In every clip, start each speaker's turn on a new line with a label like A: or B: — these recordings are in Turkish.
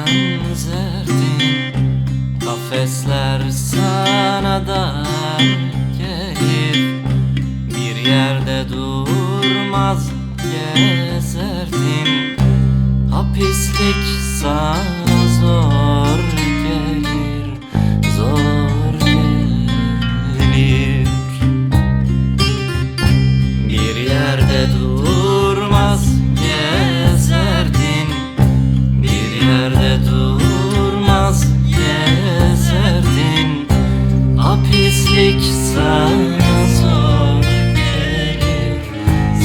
A: benzerdin. Kafesler sana dar gelir, bir yerde durmaz gezerdin. Hapislik sana zor gelir, zor gelir. Bir yerde durmaz gezerdin, bir yerde durmaz gezerdin. Hapislik sana zor gelir,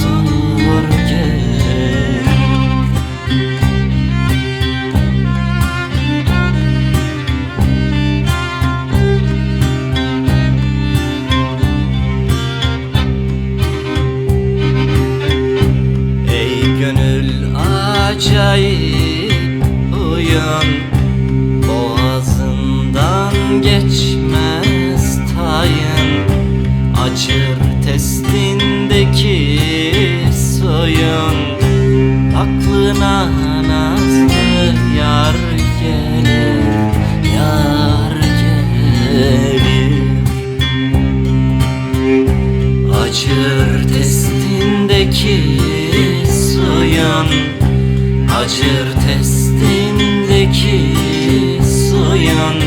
A: zor gelir. Ey gönül acayip uyun, boğazından geçmez tayın. Açır testindeki suyun, aklına nazlı yar gelir, yar gelir. Açır testindeki suyun, açır testindeki suyun,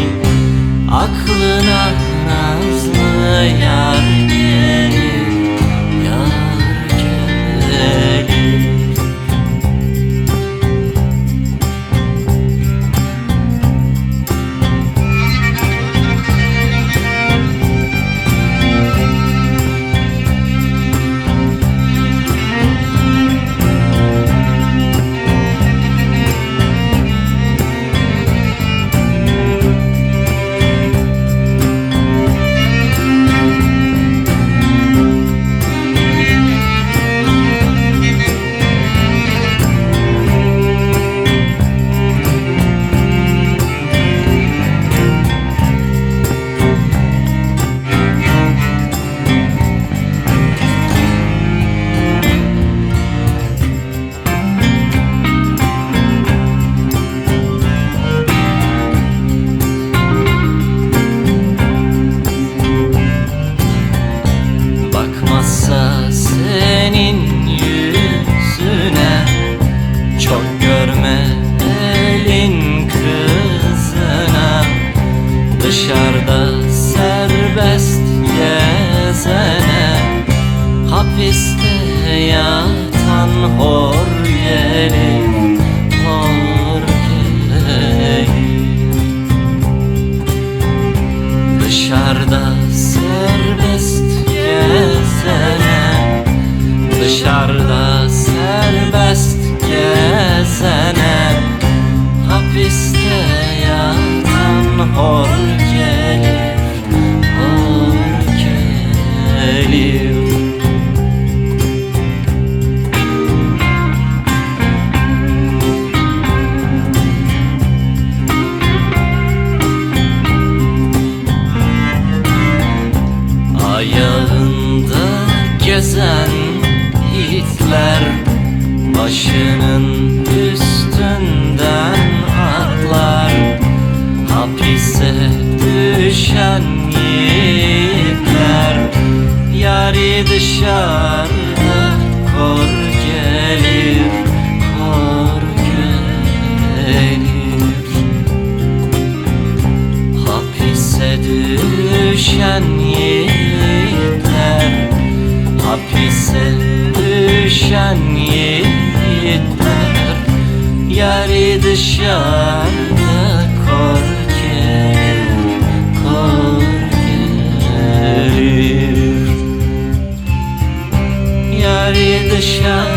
A: aklına nazlı yar gelir, yar gelir. Bakmazsa senin yüzüne, çok görme elin kızına. Dışarıda serbest gezene, hapiste yatan hor gelir, hor gelir. Dışarıda serbest gezene, dışarıda serbest gezene, hapiste yatan hor gelir, hor gelir. Ayağında gezen itler, başının üstünden atlar. Hapise düşen yiğitler, yari dışarıda kor gelir, kor gelir. Hapise düşen yiğitler, hapise düşen yiğitler, yari dışarıda kor gelir, kor gelir. Yari dışarıda